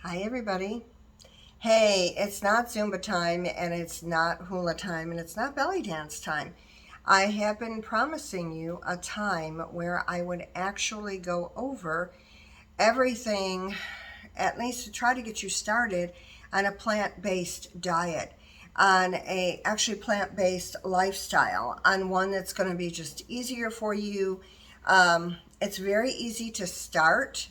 Hi, everybody. Hey, it's not Zumba time, and it's not hula time, and it's not belly dance time. I have been promising you a time where I would actually go over everything, at least to try to get you started on a plant-based diet, on a actually plant-based lifestyle, on one that's going to be just easier for you. It's very easy to start.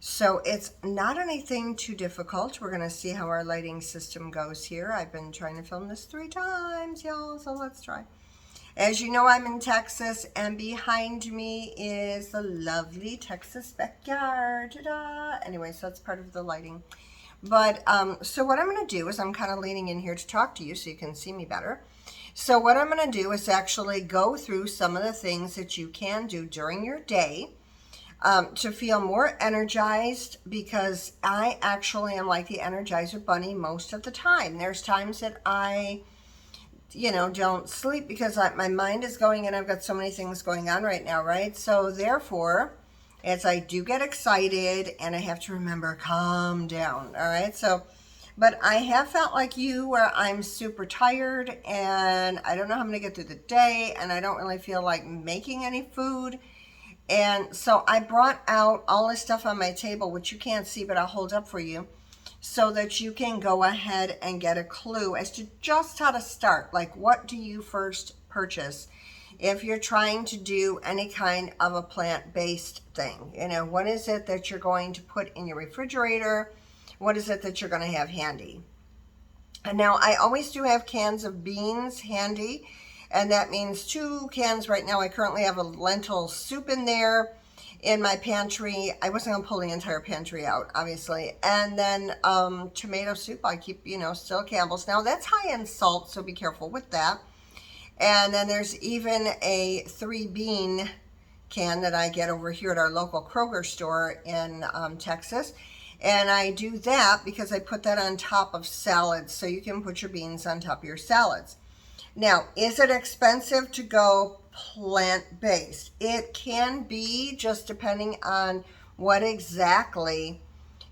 So it's not anything too difficult. We're going to see how our lighting system goes here. I've been trying to film this 3 times, y'all, so let's try. As you know, I'm in Texas, and behind me is the lovely Texas backyard. Ta-da! Anyway, so that's part of the lighting. But so what I'm going to do is I'm kind of leaning in here to talk to you so you can see me better. So what I'm going to do is actually go through some of the things that you can do during your day to feel more energized, because I actually am like the Energizer Bunny most of the time. There's times that I don't sleep because my mind is going, and I've got so many things going on right now, right? So therefore, as I do get excited, and I have to remember, calm down, all right? So, but I have felt like you, where I'm super tired and I don't know how I'm going to get through the day, and I don't really feel like making any food. And so I brought out all this stuff on my table, which you can't see, but I'll hold up for you so that you can go ahead and get a clue as to just how to start. Like, what do you first purchase if you're trying to do any kind of a plant-based thing? What is it that you're going to put in your refrigerator? What is it that you're going to have handy? And now I always do have cans of beans handy, and that means 2 cans right now. I currently have a lentil soup in there in my pantry. I wasn't gonna pull the entire pantry out, obviously. And then tomato soup, I keep, still Campbell's. Now that's high in salt, so be careful with that. And then there's even a 3 bean can that I get over here at our local Kroger store in Texas. And I do that because I put that on top of salads, so you can put your beans on top of your salads. Now, is it expensive to go plant-based? It can be, just depending on what exactly,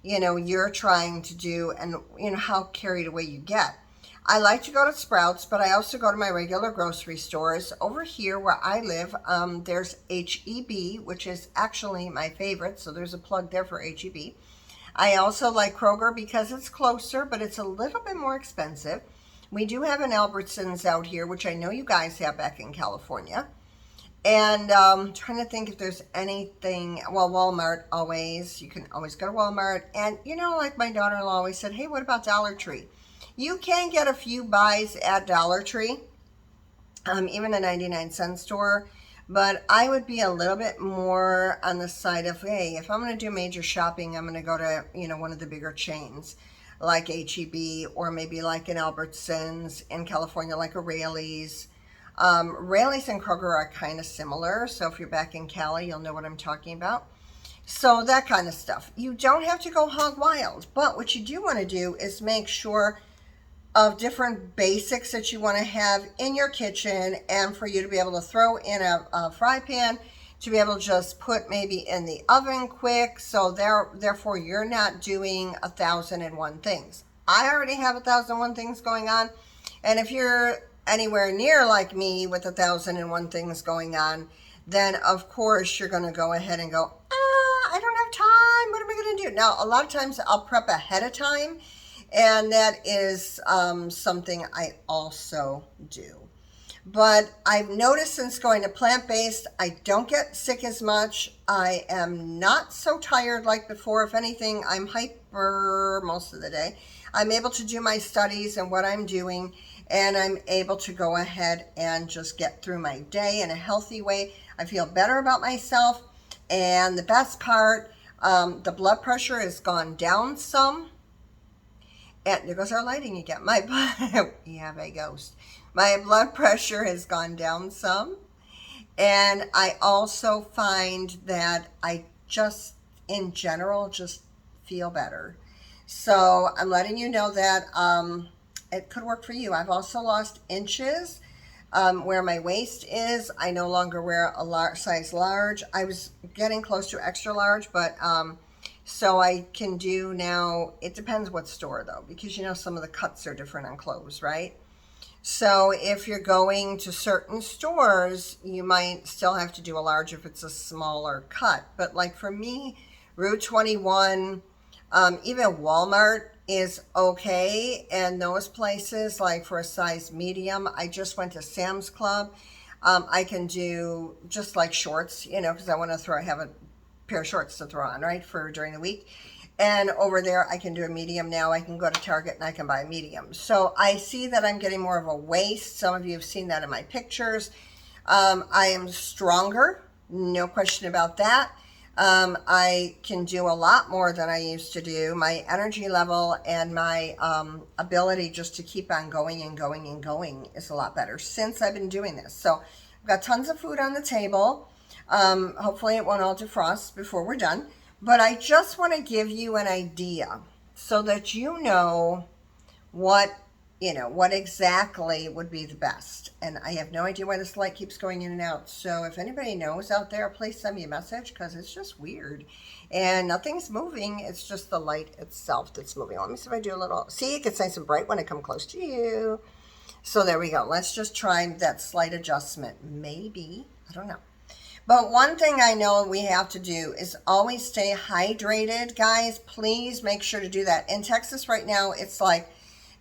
you're trying to do, and, how carried away you get. I like to go to Sprouts, but I also go to my regular grocery stores. Over here where I live, there's HEB, which is actually my favorite, so there's a plug there for HEB. I also like Kroger because it's closer, but it's a little bit more expensive. We do have an Albertsons out here, which I know you guys have back in California. And trying to think if there's anything. Well, Walmart, always. You can always go to Walmart. And, like my daughter-in-law always said, hey, what about Dollar Tree? You can get a few buys at Dollar Tree, even a 99-cent store. But I would be a little bit more on the side of, hey, if I'm going to do major shopping, I'm going to go to, one of the bigger chains like HEB, or maybe like an Albertsons in California, like a Raley's. Raley's and Kroger are kind of similar, so if you're back in Cali, you'll know what I'm talking about. So that kind of stuff. You don't have to go hog wild, but what you do want to do is make sure of different basics that you want to have in your kitchen, and for you to be able to throw in a fry pan, to be able to just put maybe in the oven quick. So therefore you're not doing 1,001 things. I already have 1,001 things going on, and if you're anywhere near like me with 1,001 things going on, then of course you're going to go ahead and go, I don't have time, what am I going to do? Now, a lot of times I'll prep ahead of time, and that is something I also do. But I've noticed since going to plant-based, I don't get sick as much. I am not so tired like before. If anything, I'm hyper most of the day. I'm able to do my studies and what I'm doing, and I'm able to go ahead and just get through my day in a healthy way. I feel better about myself, and the best part, the blood pressure has gone down some. And there goes our lighting again. We have a ghost. My blood pressure has gone down some. And I also find that I just, in general, just feel better. So I'm letting you know that it could work for you. I've also lost inches where my waist is. I no longer wear a size large. I was getting close to extra large, but So I can do now, it depends what store though, because you know some of the cuts are different on clothes, right? So if you're going to certain stores, you might still have to do a large if it's a smaller cut. But like for me, Route 21, even Walmart is okay. And those places, like for a size medium, I just went to Sam's Club. I can do just like shorts, you know, because I want to have a pair of shorts to throw on, right, for during the week. And over there, I can do a medium now. I can go to Target and I can buy a medium. So I see that I'm getting more of a waist. Some of you have seen that in my pictures. I am stronger, no question about that. I can do a lot more than I used to do. My energy level and my ability just to keep on going and going and going is a lot better since I've been doing this. So I've got tons of food on the table. Hopefully it won't all defrost before we're done. But I just want to give you an idea so that you know what exactly would be the best. And I have no idea why this light keeps going in and out. So if anybody knows out there, please send me a message because it's just weird. And nothing's moving. It's just the light itself that's moving. Let me see if I do a little. See, it gets nice and bright when I come close to you. So there we go. Let's just try that slight adjustment. Maybe. I don't know. But one thing I know we have to do is always stay hydrated, guys. Please make sure to do that. In Texas right now, it's like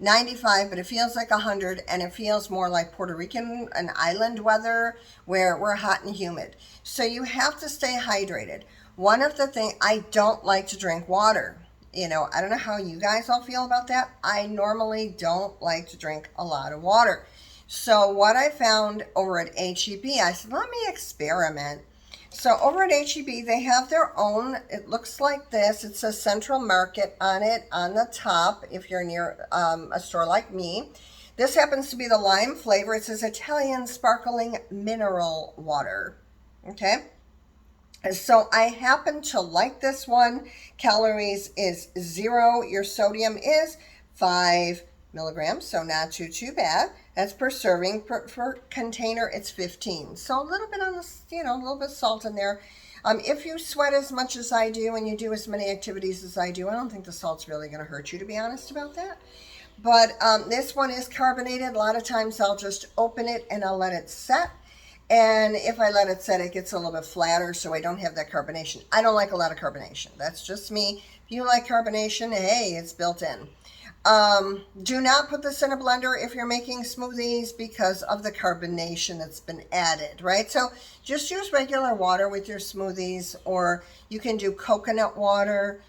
95, but it feels like 100, and it feels more like Puerto Rican and island weather where we're hot and humid. So you have to stay hydrated. One of the things, I don't like to drink water. You know, I don't know how you guys all feel about that. I normally don't like to drink a lot of water. So what I found over at HEB, I said, let me experiment. So over at HEB, they have their own, it looks like this. It says Central Market on it on the top if you're near a store like me. This happens to be the lime flavor. It says Italian sparkling mineral water. Okay. So I happen to like this one. Calories is 0. Your sodium is 5 milligrams, so not too bad. That's per serving. Per container, it's 15. So a little bit on the, a little bit of salt in there. If you sweat as much as I do and you do as many activities as I do, I don't think the salt's really going to hurt you, to be honest about that. But this one is carbonated. A lot of times I'll just open it and I'll let it set. And if I let it set, it gets a little bit flatter, so I don't have that carbonation. I don't like a lot of carbonation. That's just me. If you like carbonation, hey, it's built in. Do not put this in a blender if you're making smoothies because of the carbonation that's been added, right? So just use regular water with your smoothies, or you can do coconut water,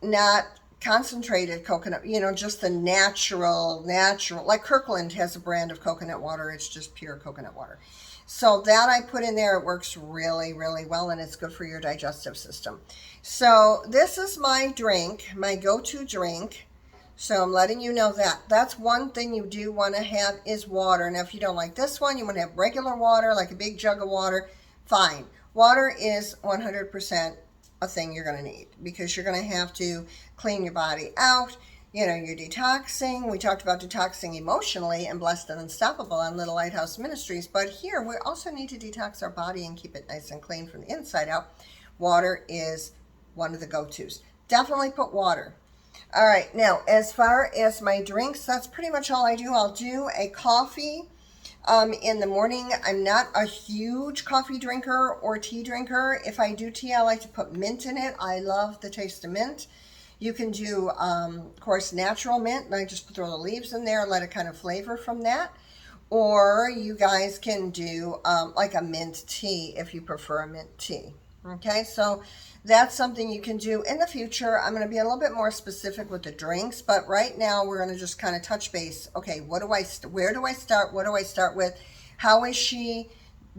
not concentrated coconut, just the natural, like Kirkland has a brand of coconut water. It's just pure coconut water. So that I put in there, it works really, really well, and it's good for your digestive system. So this is my drink, my go-to drink. So I'm letting you know that. That's one thing you do want to have is water. Now, if you don't like this one, you want to have regular water, like a big jug of water, fine. Water is 100% a thing you're going to need because you're going to have to clean your body out. You're detoxing. We talked about detoxing emotionally and Blessed and Unstoppable on Little Lighthouse Ministries. But here, we also need to detox our body and keep it nice and clean from the inside out. Water is one of the go-tos. Definitely put water. All right, now, as far as my drinks, that's pretty much all I do. I'll do a coffee in the morning. I'm not a huge coffee drinker or tea drinker. If I do tea, I like to put mint in it. I love the taste of mint. You can do, of course, natural mint, and I just throw the leaves in there and let it kind of flavor from that. Or you guys can do like a mint tea if you prefer a mint tea. Okay, so that's something you can do in the future. I'm going to be a little bit more specific with the drinks, but right now we're going to just kind of touch base. Okay, where do I start? What do I start with? How is she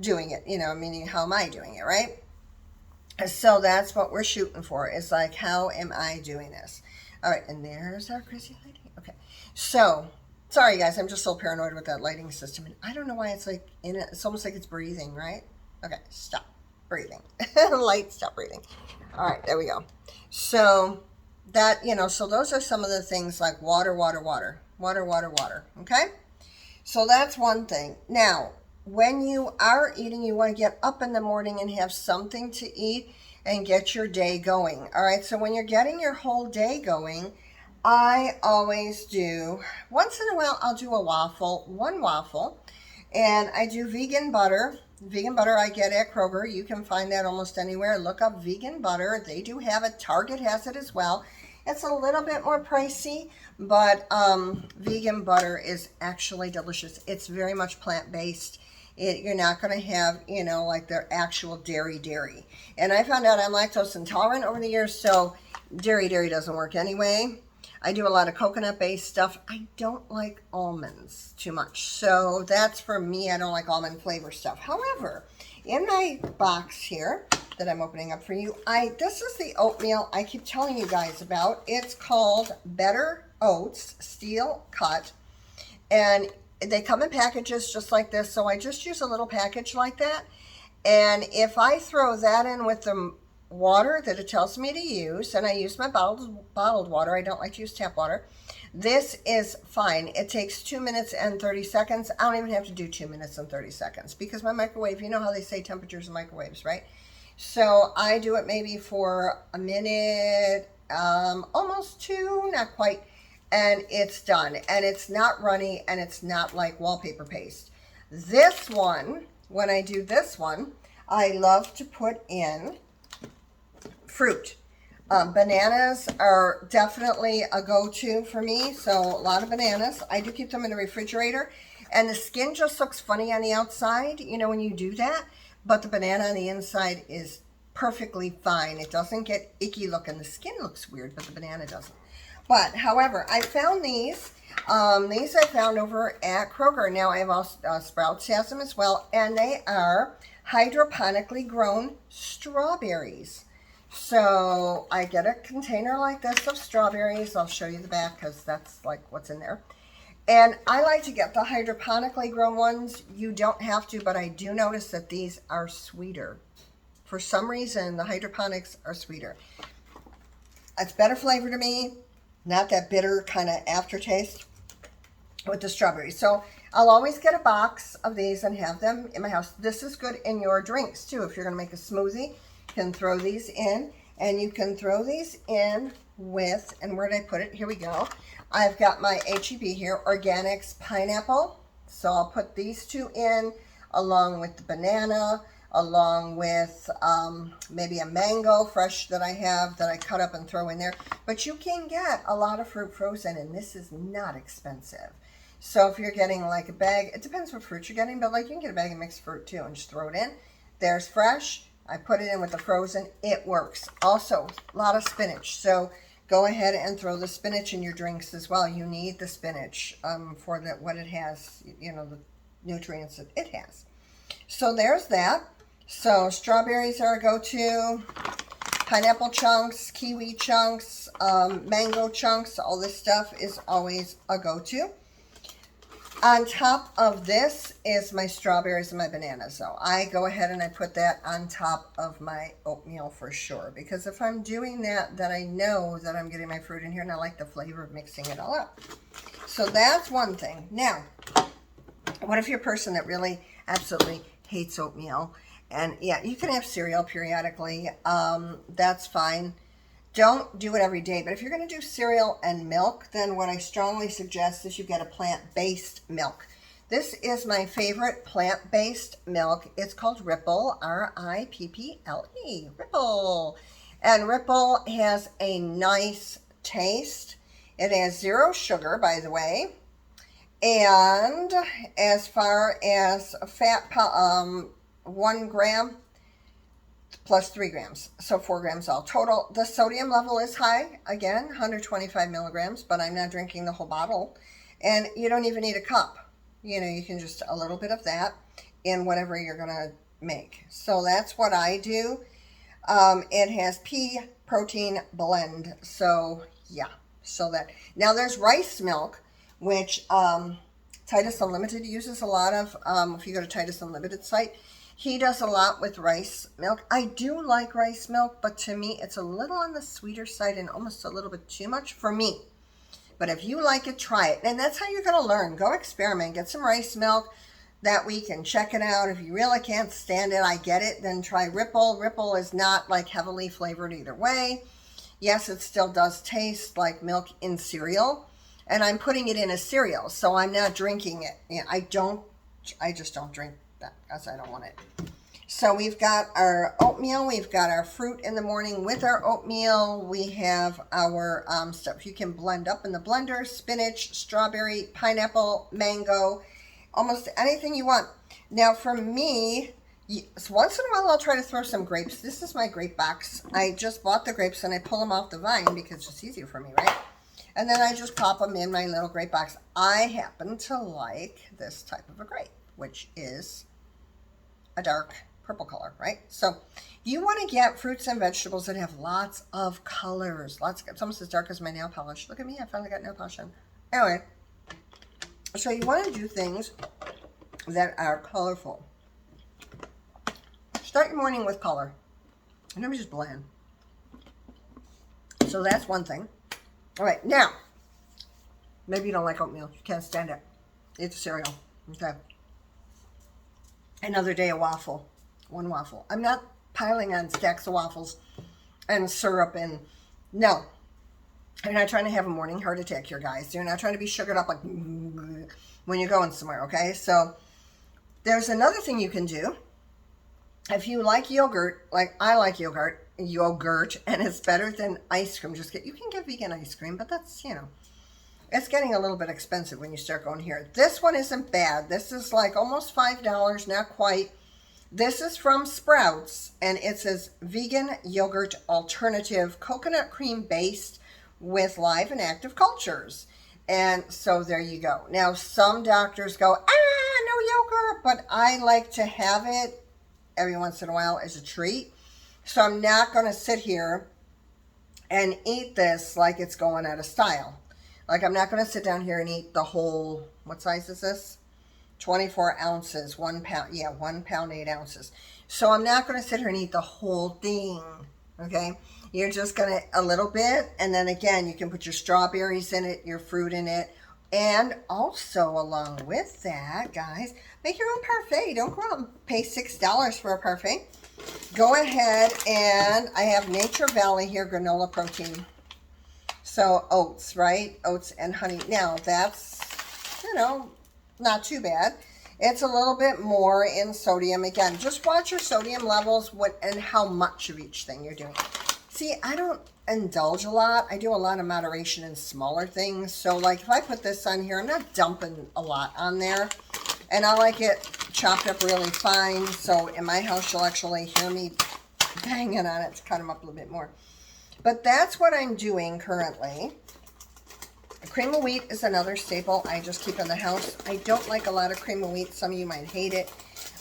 doing it? Meaning how am I doing it, right? So that's what we're shooting for. It's like, how am I doing this? All right, and there's our crazy lighting. Okay, so sorry guys, I'm just so paranoid with that lighting system, and I don't know why it's like in it. It's almost like it's breathing, right? Okay, stop breathing. Light, stop breathing. All right, there we go. So that, so those are some of the things like water. Okay, so that's one thing. Now, when you are eating, you want to get up in the morning and have something to eat. and get your day going. All right, so when you're getting your whole day going, I always do, once in a while, I'll do a waffle, one waffle, and I do vegan butter. Vegan butter I get at Kroger. You can find that almost anywhere. Look up vegan butter. They do have it. Target has it as well. It's a little bit more pricey, but vegan butter is actually delicious. It's very much plant-based. You're not going to have, like their actual dairy. And I found out I'm lactose intolerant over the years, so dairy doesn't work anyway. I do a lot of coconut-based stuff. I don't like almonds too much, so that's for me. I don't like almond flavor stuff. However, in my box here that I'm opening up for you, this is the oatmeal I keep telling you guys about. It's called Better Oats Steel Cut, and they come in packages just like this, so I just use a little package like that. And if I throw that in with the water that it tells me to use, and I use my bottled water, I don't like to use tap water, this is fine. It takes 2 minutes and 30 seconds. I don't even have to do 2 minutes and 30 seconds because my microwave, you know how they say temperatures in microwaves, right? So I do it maybe for a minute, almost 2, not quite, and it's done. And it's not runny, and it's not like wallpaper paste. This one, when I do this one, I love to put in fruit. Bananas are definitely a go-to for me, so a lot of bananas. I do keep them in the refrigerator, and the skin just looks funny on the outside, when you do that, but the banana on the inside is perfectly fine. It doesn't get icky looking. The skin looks weird, but the banana doesn't. But, however, I found these. These I found over at Kroger. Now, I have also, Sprouts has them as well, and they are hydroponically grown strawberries. So I get a container like this of strawberries. I'll show you the back because that's like what's in there. And I like to get the hydroponically grown ones. You don't have to, but I do notice that these are sweeter. For some reason, the hydroponics are sweeter. It's better flavor to me, not that bitter kind of aftertaste with the strawberries. So I'll always get a box of these and have them in my house. This is good in your drinks too. If you're going to make a smoothie, can throw these in, and you can throw these in with, and where did I put it? Here we go. I've got my H-E-B here, Organics Pineapple. So I'll put these two in along with the banana, along with maybe a mango fresh that I have that I cut up and throw in there. But you can get a lot of fruit frozen, and this is not expensive. So if you're getting like a bag, it depends what fruit you're getting, but like you can get a bag of mixed fruit too and just throw it in. There's fresh. I put it in with the frozen. It works. Also, a lot of spinach. So go ahead and throw the spinach in your drinks as well. You need the spinach for what it has, the nutrients that it has. So there's that. So strawberries are a go-to. Pineapple chunks, kiwi chunks, mango chunks, all this stuff is always a go-to. On top of this is my strawberries and my bananas. So I go ahead and I put that on top of my oatmeal for sure. Because if I'm doing that, then I know that I'm getting my fruit in here, and I like the flavor of mixing it all up. So that's one thing. Now, what if you're a person that really absolutely hates oatmeal? And yeah, you can have cereal periodically. That's fine. Don't do it every day, but if you're going to do cereal and milk, then what I strongly suggest is you get a plant-based milk. This is my favorite plant-based milk. It's called Ripple, R-I-P-P-L-E, Ripple. And Ripple has a nice taste. It has 0 sugar, by the way. And as far as fat, 1 gram, plus 3 grams, so 4 grams all total. The sodium level is high, again, 125 milligrams, but I'm not drinking the whole bottle. And you don't even need a cup. You can just a little bit of that in whatever you're going to make. So that's what I do. It has pea protein blend. So yeah, so that. Now there's rice milk, which Titus Unlimited uses a lot of. If you go to Titus Unlimited site, he does a lot with rice milk. I do like rice milk, but to me, it's a little on the sweeter side and almost a little bit too much for me. But if you like it, try it. And that's how you're going to learn. Go experiment. Get some rice milk. that week and check it out. If you really can't stand it, I get it, then try Ripple. Ripple is not like heavily flavored either way. Yes, it still does taste like milk in cereal, and I'm putting it in a cereal, so I'm not drinking it. Yeah, I just don't drink that because I don't want it. So we've got our oatmeal, we've got our fruit in the morning with our oatmeal, we have our stuff you can blend up in the blender, spinach, strawberry, pineapple, mango, almost anything you want. Now for me, once in a while I'll try to throw some grapes. This is my grape box. I just bought the grapes and I pull them off the vine because it's easier for me, right? And then I just pop them in my little grape box. I happen to like this type of a grape, which is a dark purple color, right? So you want to get fruits and vegetables that have lots of colors. It's almost as dark as my nail polish. Look at me, I finally got nail polish on. Anyway, so you want to do things that are colorful. Start your morning with color. And let me just blend. So that's one thing. All right, now, maybe you don't like oatmeal. You can't stand it. Eat the cereal. Okay. Another day of waffle. One waffle. I'm not piling on stacks of waffles and syrup and no. You're not trying to have a morning heart attack here, guys. You're not trying to be sugared up like when you're going somewhere, okay? So there's another thing you can do. If you like yogurt, like I like yogurt, and it's better than ice cream. You can get vegan ice cream, but that's, it's getting a little bit expensive when you start going here. This one isn't bad. This is like almost $5, not quite. This is from Sprouts, and it says vegan yogurt alternative, coconut cream based with live and active cultures. And so there you go. Now, some doctors go, no yogurt, but I like to have it every once in a while as a treat. So I'm not going to sit here and eat this like it's going out of style. Like I'm not going to sit down here and eat the whole, what size is this? 24 ounces, 1 pound. Yeah, 1 pound, 8 ounces. So I'm not going to sit here and eat the whole thing. Okay. You're just going to a little bit. And then again, you can put your strawberries in it, your fruit in it. And also along with that, guys, make your own parfait. Don't go out and pay $6 for a parfait. Go ahead and I have Nature Valley here, granola protein. So oats, right? Oats and honey. Now that's, not too bad. It's a little bit more in sodium. Again, just watch your sodium levels and how much of each thing you're doing. See, I don't indulge a lot. I do a lot of moderation in smaller things. So like if I put this on here, I'm not dumping a lot on there. And I like it chopped up really fine. So in my house, you'll actually hear me banging on it to cut them up a little bit more. But that's what I'm doing currently. Cream of wheat is another staple I just keep in the house. I don't like a lot of cream of wheat. Some of you might hate it.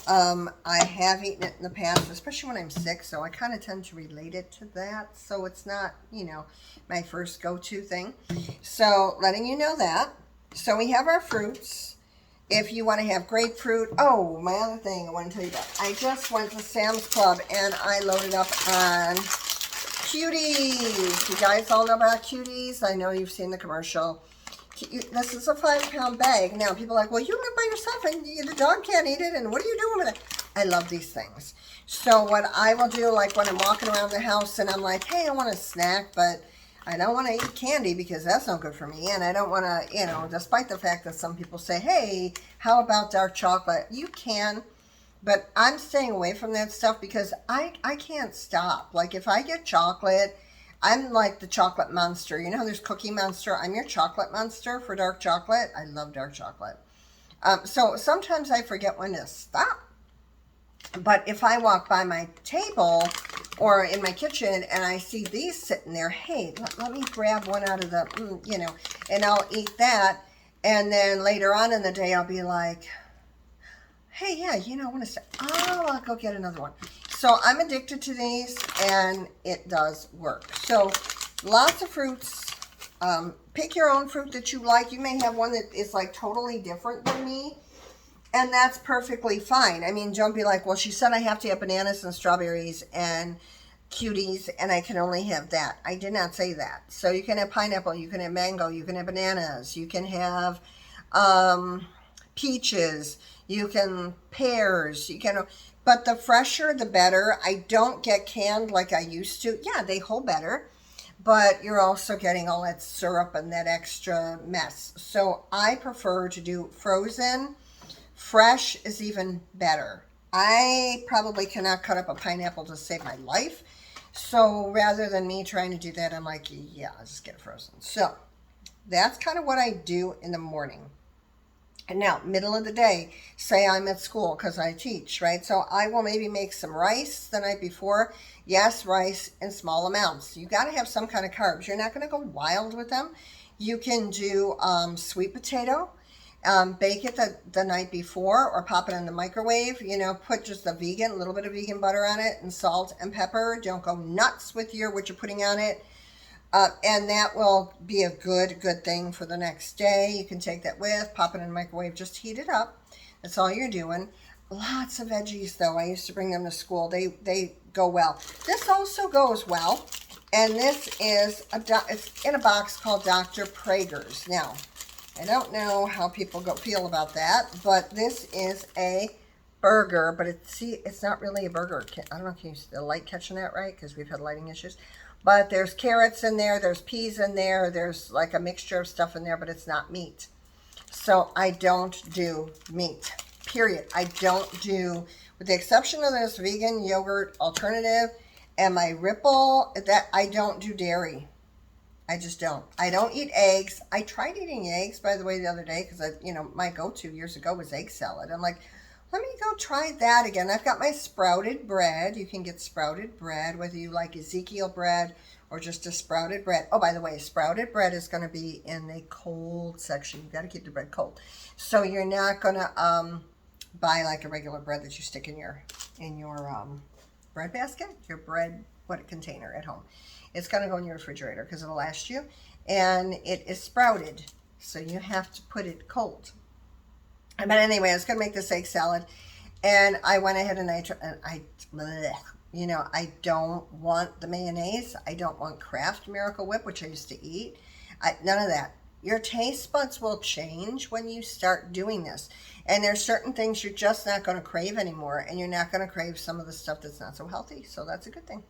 I have eaten it in the past, especially when I'm sick, so I kind of tend to relate it to that. So it's not, my first go-to thing. So letting you know that. So we have our fruits. If you want to have grapefruit. Oh, my other thing I want to tell you about. I just went to Sam's Club and I loaded up on Cuties. You guys all know about Cuties. I know you've seen the commercial. This is a 5 pound bag. Now people are like, well, you live by yourself and the dog can't eat it. And what are you doing with it? I love these things. So what I will do, like when I'm walking around the house and I'm like, hey, I want a snack, but I don't want to eat candy because that's not good for me. And I don't want to, despite the fact that some people say, hey, how about dark chocolate? You can. But I'm staying away from that stuff because I can't stop. Like if I get chocolate, I'm like the chocolate monster. You know how there's Cookie Monster? I'm your chocolate monster for dark chocolate. I love dark chocolate. So sometimes I forget when to stop. But if I walk by my table or in my kitchen and I see these sitting there, hey, let me grab one out of the, and I'll eat that. And then later on in the day, I'll be like, hey, yeah, I want to say, I'll go get another one. So I'm addicted to these, and it does work. So lots of fruits. Pick your own fruit that you like. You may have one that is like totally different than me, and that's perfectly fine. I mean, don't be like, well, she said I have to have bananas and strawberries and Cuties, and I can only have that. I did not say that. So you can have pineapple, you can have mango, you can have bananas, you can have peaches, You can pears, you can, but the fresher the better. I don't get canned like I used to. Yeah, they hold better, but you're also getting all that syrup and that extra mess. So I prefer to do frozen. Fresh is even better. I probably cannot cut up a pineapple to save my life. So rather than me trying to do that, I'm like, yeah, I'll just get it frozen. So that's kind of what I do in the morning. And now, middle of the day, say I'm at school because I teach, right? So I will maybe make some rice the night before. Yes, rice in small amounts. You got to have some kind of carbs. You're not going to go wild with them. You can do sweet potato. Bake it the night before or pop it in the microwave. You know, put just a little bit of vegan butter on it and salt and pepper. Don't go nuts with what you're putting on it. And that will be a good thing for the next day. You can take that with, pop it in the microwave, just heat it up. That's all you're doing. Lots of veggies, though. I used to bring them to school. They go well. This also goes well. And this is, it's in a box called Dr. Praeger's. Now, I don't know how people feel about that, but this is a burger, but it's not really a burger. I don't know if you see the light catching that right, because we've had lighting issues. But there's carrots in there, there's peas in there, there's like a mixture of stuff in there, but it's not meat. So I don't do meat, period. I don't do, with the exception of this vegan yogurt alternative and my Ripple, that I don't do dairy. I just don't. I don't eat eggs. I tried eating eggs, by the way, the other day, because my go-to years ago was egg salad. I'm like, let me go try that again. I've got my sprouted bread. You can get sprouted bread, whether you like Ezekiel bread or just a sprouted bread. Oh, by the way, sprouted bread is going to be in the cold section. You've got to keep the bread cold. So you're not going to buy like a regular bread that you stick in your bread basket, your bread container at home. It's going to go in your refrigerator because it'll last you. And it is sprouted, so you have to put it cold. But anyway, I was going to make this egg salad, and I went ahead and I don't want the mayonnaise. I don't want Kraft Miracle Whip, which I used to eat. None of that. Your taste buds will change when you start doing this. And there's certain things you're just not going to crave anymore, and you're not going to crave some of the stuff that's not so healthy. So that's a good thing.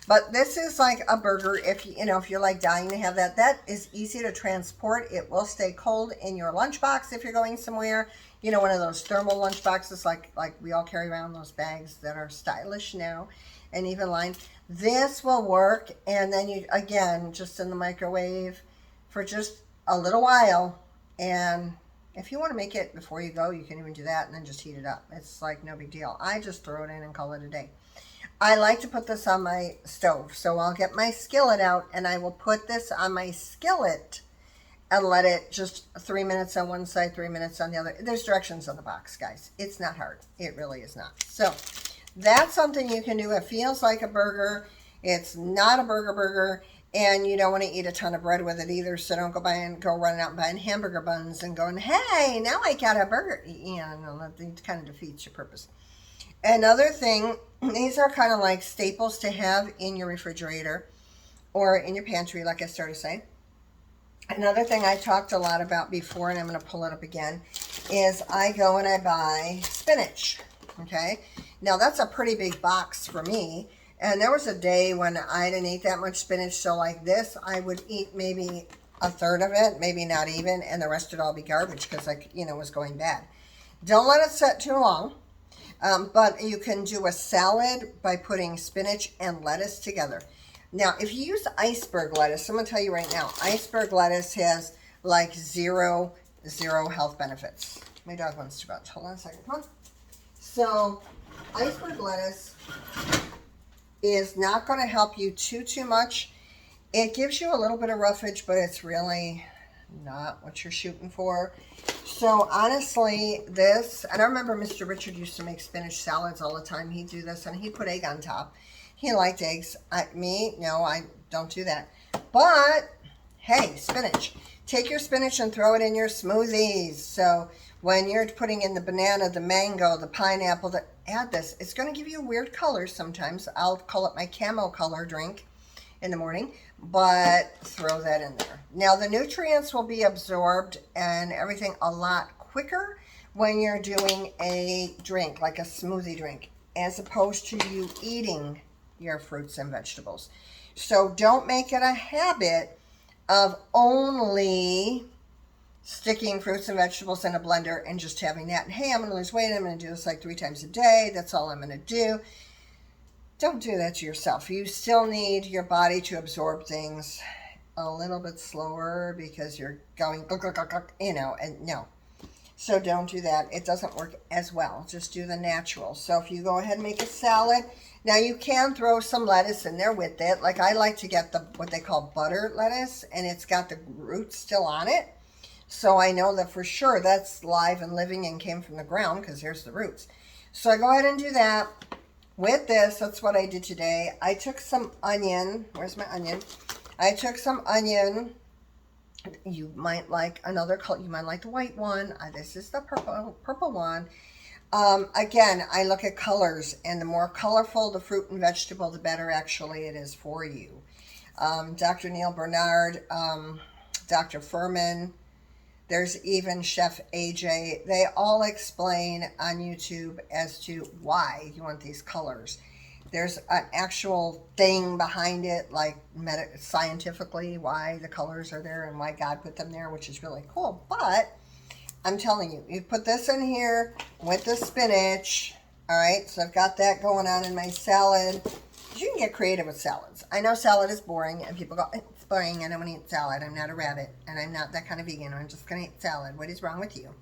But this is like a burger. If you're like dying to have that is easy to transport. It will stay cold in your lunchbox if you're going somewhere. One of those thermal lunch boxes like we all carry around, those bags that are stylish now and even lined. This will work, and then you again just in the microwave for just a little while. And if you want to make it before you go, you can even do that and then just heat it up. It's like no big deal. I just throw it in and call it a day. I like to put this on my stove, so I'll get my skillet out and I will put this on my skillet and let it just 3 minutes on one side, 3 minutes on the other. There's directions on the box, guys. It's not hard. It really is not. So that's something you can do. It feels like a burger. It's not a burger, and you don't want to eat a ton of bread with it either, so don't go running out and buying hamburger buns and going, hey, now I got a burger. Yeah, no, that kind of defeats your purpose. Another thing, these are kind of like staples to have in your refrigerator or in your pantry, like I started saying. Another thing I talked a lot about before, and I'm going to pull it up again, is I go and I buy spinach, okay? Now, that's a pretty big box for me, and there was a day when I didn't eat that much spinach, so like this, I would eat maybe a third of it, maybe not even, and the rest would all be garbage because it was going bad. Don't let it set too long. But you can do a salad by putting spinach and lettuce together. Now, if you use iceberg lettuce, I'm going to tell you right now, iceberg lettuce has like zero health benefits. My dog wants to bounce. Hold on a second. Come on. So, iceberg lettuce is not going to help you too much. It gives you a little bit of roughage, but it's really not what you're shooting for. So honestly, this, and I remember Mr. Richard used to make spinach salads all the time. He'd do this and he'd put egg on top. He liked eggs. No, I don't do that. But hey, spinach. Take your spinach and throw it in your smoothies. So when you're putting in the banana, the mango, the pineapple, add this. It's going to give you weird colors sometimes. I'll call it my camo color drink in the morning, but throw that in there. Now the nutrients will be absorbed and everything a lot quicker when you're doing a drink, like a smoothie drink, as opposed to you eating your fruits and vegetables. So don't make it a habit of only sticking fruits and vegetables in a blender and just having that. And hey, I'm going to lose weight. I'm going to do this like 3 times a day. That's all I'm going to do. Don't do that to yourself. You still need your body to absorb things a little bit slower because you're going, you know, and no. So don't do that. It doesn't work as well. Just do the natural. So if you go ahead and make a salad, now you can throw some lettuce in there with it. Like I like to get the what they call butter lettuce, and it's got the roots still on it. So I know that for sure that's live and living and came from the ground because here's the roots. So I go ahead and do that. With this, that's what I did today. I took some onion. Where's my onion? I took some onion. You might like another color. You might like the white one. This is the purple one. Again, I look at colors, and the more colorful the fruit and vegetable, the better actually it is for you. Dr. Neil Bernard, Dr. Furman, there's even Chef AJ. They all explain on YouTube as to why you want these colors. There's an actual thing behind it, like scientifically why the colors are there and why God put them there, which is really cool. But I'm telling you, you put this in here with the spinach. All right, so I've got that going on in my salad. You can get creative with salads. I know salad is boring, and people go, it's boring, I don't want to eat salad. I'm not a rabbit, and I'm not that kind of vegan. I'm just going to eat salad. What is wrong with you?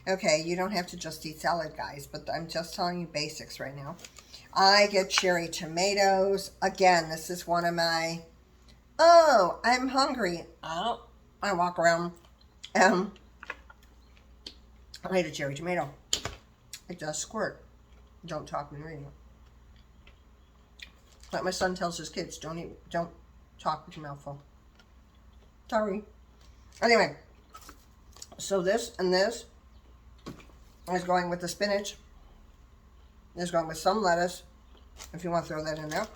Okay, you don't have to just eat salad, guys, but I'm just telling you basics right now. I get cherry tomatoes. Again, this is one of my, oh, I'm hungry. I walk around and I eat a cherry tomato. It does squirt. Don't talk when reading it. Like my son tells his kids, don't talk with your mouth full. Sorry. Anyway, so this and this is going with the spinach. This is going with some lettuce, if you want to throw that in there.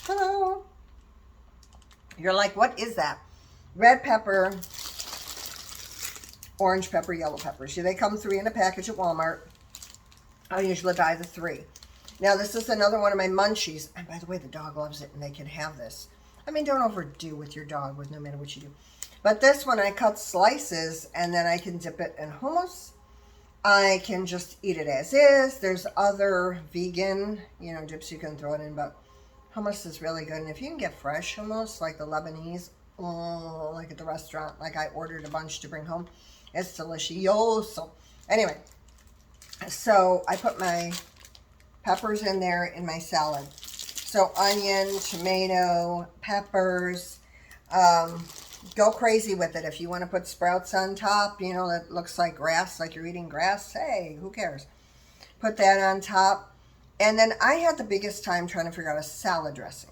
Hello. You're like, what is that? Red pepper, orange pepper, yellow pepper. See, they come 3 in a package at Walmart. I usually buy the 3. Now, this is another one of my munchies. And by the way, the dog loves it, and they can have this. I mean, don't overdo with your dog, with no matter what you do. But this one, I cut slices, and then I can dip it in hummus. I can just eat it as is. There's other vegan, dips you can throw it in, but hummus is really good. And if you can get fresh hummus, like the Lebanese, like at the restaurant, like I ordered a bunch to bring home, it's delicious. Anyway, so I put my peppers in there in my salad. So onion, tomato, peppers, go crazy with it. If you want to put sprouts on top, that looks like grass, like you're eating grass, hey, who cares? Put that on top. And then I had the biggest time trying to figure out a salad dressing.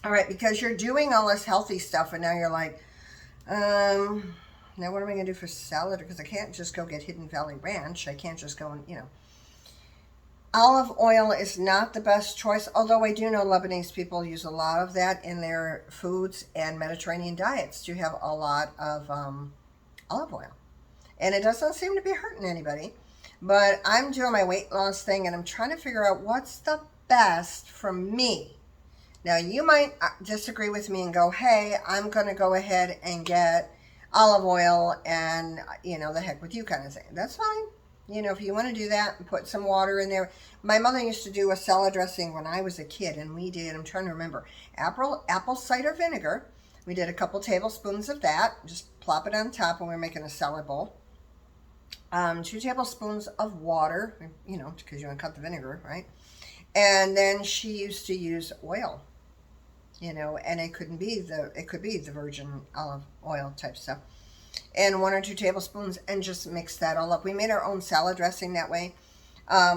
All right, because you're doing all this healthy stuff, and now you're like, now what am I going to do for salad? Because I can't just go get Hidden Valley Ranch. I can't just go and, Olive oil is not the best choice, although I do know Lebanese people use a lot of that in their foods, and Mediterranean diets do have a lot of olive oil. And it doesn't seem to be hurting anybody. But I'm doing my weight loss thing, and I'm trying to figure out what's the best for me. Now, you might disagree with me and go, hey, I'm going to go ahead and get olive oil and, the heck with you kind of thing. That's fine. If you want to do that and put some water in there. My mother used to do a salad dressing when I was a kid, and we did, I'm trying to remember, apple cider vinegar. We did a couple tablespoons of that. Just plop it on top when we're making a salad bowl. 2 tablespoons of water, because you want to cut the vinegar, right? And then she used to use oil, and it could be the virgin olive oil type stuff. And 1 or 2 tablespoons, and just mix that all up. We made our own salad dressing that way.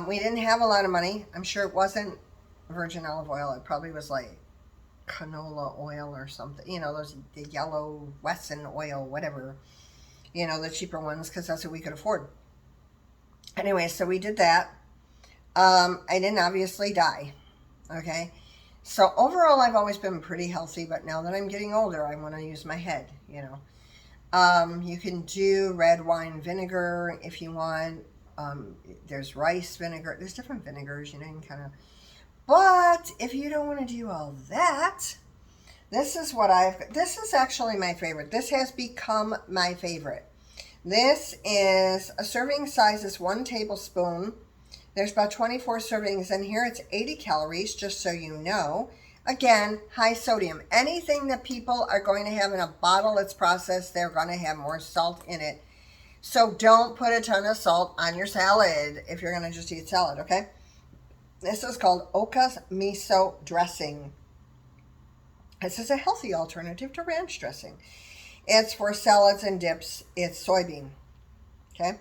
We didn't have a lot of money. I'm sure it wasn't virgin olive oil. It probably was like canola oil or something. The yellow Wesson oil, whatever. The cheaper ones, because that's what we could afford. Anyway, so we did that. I didn't obviously die. Okay. So overall, I've always been pretty healthy, but now that I'm getting older, I want to use my head, You can do red wine vinegar if you want. There's rice vinegar. There's different vinegars, you know, you can kind of. But if you don't want to do all that, this is actually my favorite. This has become my favorite. This is a serving size is 1 tablespoon. There's about 24 servings in here. It's 80 calories, just so you know. Again, high sodium. Anything that people are going to have in a bottle that's processed, they're going to have more salt in it. So don't put a ton of salt on your salad if you're going to just eat salad, okay? This is called Oka's Miso Dressing. This is a healthy alternative to ranch dressing. It's for salads and dips. It's soybean, okay?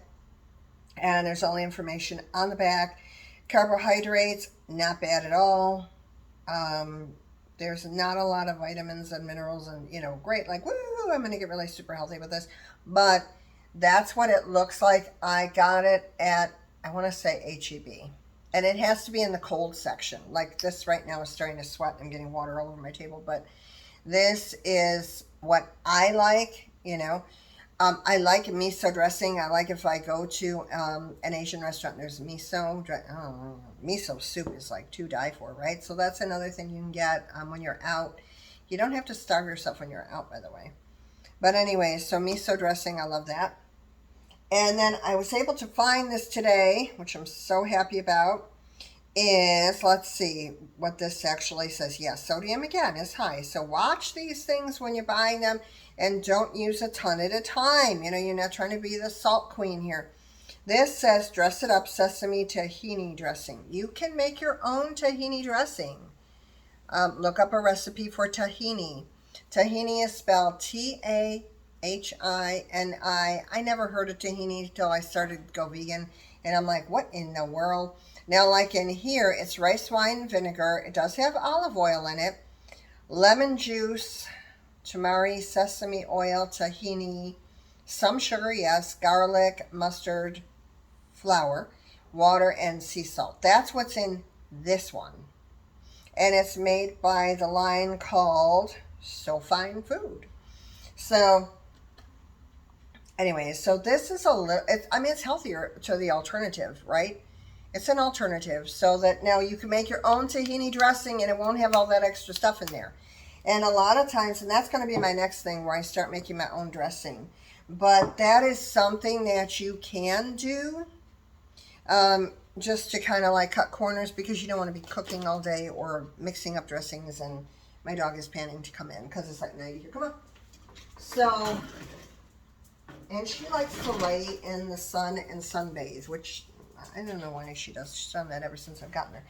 And there's all the information on the back. Carbohydrates, not bad at all. There's not a lot of vitamins and minerals and, you know, great, like, woo, I'm going to get really super healthy with this. But that's what it looks like. I got it at, I want to say H-E-B. And it has to be in the cold section. Like this right now is starting to sweat. I'm getting water all over my table. But this is what I like, you know. I like miso dressing. I like if I go to an Asian restaurant, there's miso. Miso soup is like to die for, right? So that's another thing you can get when you're out. You don't have to starve yourself when you're out, by the way. But anyway, so miso dressing, I love that. And then I was able to find this today, which I'm so happy about, is, let's see what this actually says. Yes, sodium again is high. So watch these things when you're buying them and don't use a ton at a time. You know, you're not trying to be the salt queen here. This says dress it up sesame tahini dressing. You can make your own tahini dressing. Look up a recipe for tahini. Tahini is spelled Tahini. I never heard of tahini until I started to go vegan. And I'm like, what in the world? Now, like in here, it's rice wine vinegar. It does have olive oil in it. Lemon juice, tamari, sesame oil, tahini, some sugar, yes, garlic, mustard, flour, water, and sea salt. That's what's in this one. And it's made by the line called So Fine Food. So anyway, so this is a little, I mean, it's healthier to the alternative, right? It's an alternative so that now you can make your own tahini dressing and it won't have all that extra stuff in there. And a lot of times, and that's going to be my next thing where I start making my own dressing. But that is something that you can do just to kind of like cut corners because you don't want to be cooking all day or mixing up dressings. And my dog is panting to come in because it's like 90 here. Come on. So, and she likes to lay in the sun and sunbathe, which I don't know why she does. She's done that ever since I've gotten her.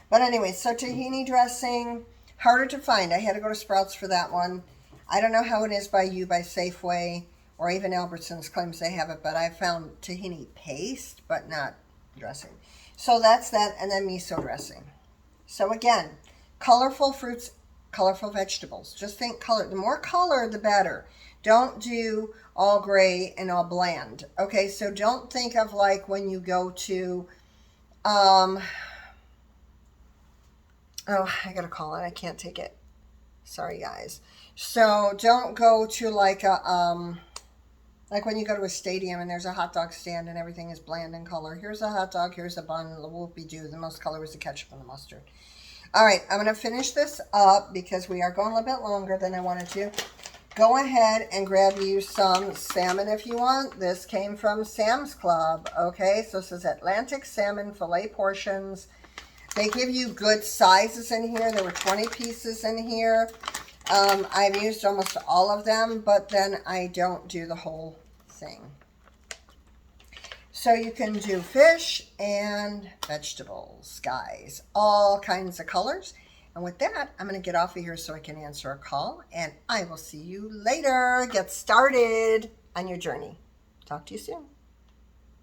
But anyway, so tahini dressing, harder to find. I had to go to Sprouts for that one. I don't know how it is by you, by Safeway, or even Albertsons claims they have it, but I found tahini paste, but not dressing. So that's that, and then miso dressing. So again, colorful fruits, colorful vegetables. Just think color. The more color, the better. Don't do all gray and all bland. Okay, so don't think of like when you go to, oh, I gotta call it. I can't take it. Sorry, guys. So don't go to like a, like when you go to a stadium and there's a hot dog stand and everything is bland in color. Here's a hot dog, here's a bun, the whoopie-doo. The most color is the ketchup and the mustard. All right, I'm going to finish this up because we are going a little bit longer than I wanted to. Go ahead and grab you some salmon if you want. This came from Sam's Club, okay? So this is Atlantic salmon fillet portions. They give you good sizes in here. There were 20 pieces in here. I've used almost all of them, but then I don't do the whole thing. So you can do fish and vegetables, guys. All kinds of colors. And with that, I'm going to get off of here so I can answer a call. And I will see you later. Get started on your journey. Talk to you soon.